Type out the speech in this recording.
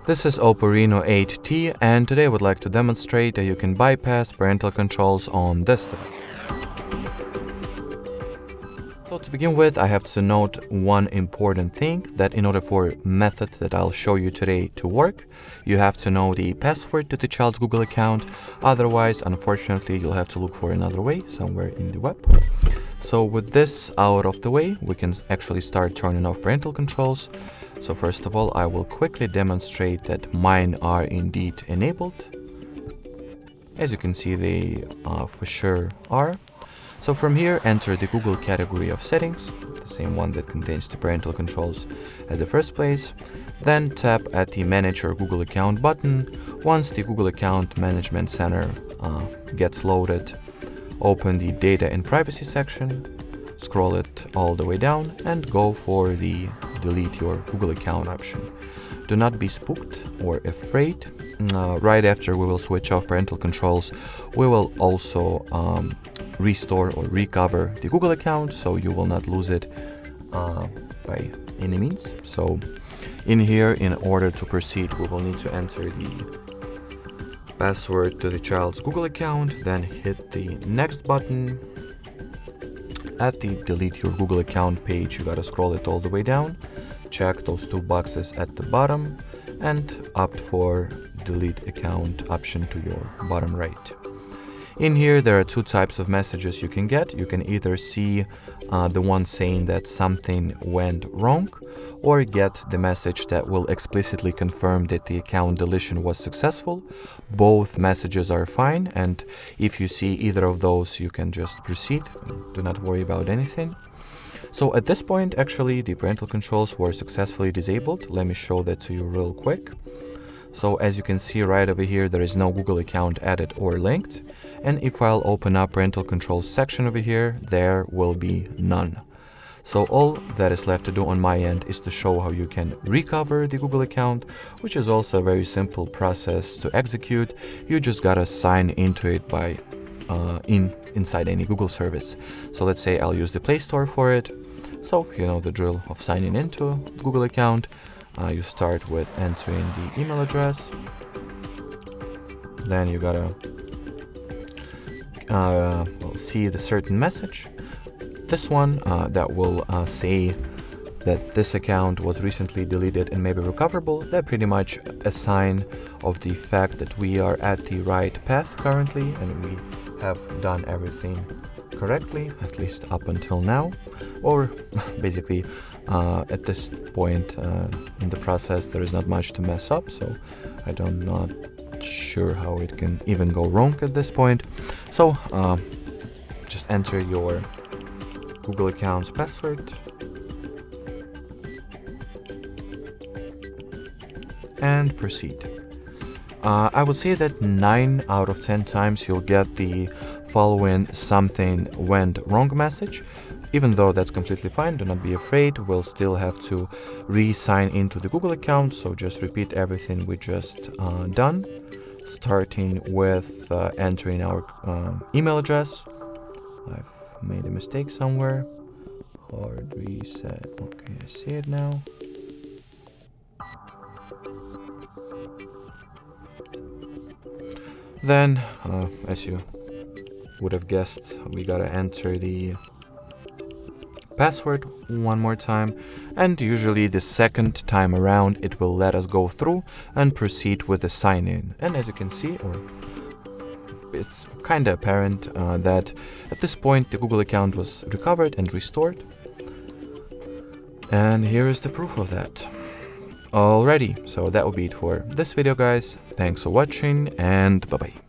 This is OPPO Reno 8T, and today I would like to demonstrate that you can bypass parental controls on this device. So to begin with, I have to note one important thing, that in order for method that I'll show you today to work, you have to know the password to the child's Google account. Otherwise, unfortunately, you'll have to look for another way somewhere in the web. So with this out of the way, we can actually start turning off parental controls. So first of all, I will quickly demonstrate that mine are indeed enabled. As you can see, they for sure are. So from here, enter the Google category of settings, the same one that contains the parental controls at the first place. Then tap at the Manage Your Google Account button. Once the Google Account Management Center gets loaded, open the Data and Privacy section, scroll it all the way down, and go for the Delete Your Google Account option. Do not be spooked or afraid. Right after we will switch off parental controls, we will also restore or recover the Google account, so you will not lose it by any means. So in here, in order to proceed, we will need to enter the password to the child's Google account, then hit the next button. At the Delete Your Google Account page, you gotta scroll it all the way down, check those two boxes at the bottom, and opt for Delete Account option to your bottom right. In here, there are two types of messages you can get. You can either see the one saying that something went wrong, or get the message that will explicitly confirm that the account deletion was successful. Both messages are fine, and if you see either of those, you can just proceed. Do not worry about anything. So at this point, actually, the parental controls were successfully disabled. Let me show that to you real quick. So as you can see right over here, there is no Google account added or linked. And if I'll open up parental controls section over here, there will be none. So all that is left to do on my end is to show how you can recover the Google account, which is also a very simple process to execute. You just gotta sign into it by inside any Google service. So let's say I'll use the Play Store for it. So you know the drill of signing into the Google account. You start with entering the email address. Then you gotta see the certain message. This one that will say that this account was recently deleted and may be recoverable. That's pretty much a sign of the fact that we are at the right path currently and we have done everything correctly, at least up until now. Or basically at this point in the process, there is not much to mess up, so I'm not sure how it can even go wrong at this point. So just enter your Google account's password and proceed. I would say that 9 out of 10 times you'll get the following "something went wrong" message. Even though that's completely fine, do not be afraid. We'll still have to re-sign into the Google account, so just repeat everything we just done, starting with entering our email address. I've made a mistake somewhere. HardReset. Okay, I see it now. Then, as you would have guessed, we gotta enter the password one more time, and usually the second time around it will let us go through and proceed with the sign in. And as you can see, or it's kind of apparent that at this point the Google account was recovered and restored. And here is the proof of that. Alrighty, so that will be it for this video, guys. Thanks for watching, and bye bye.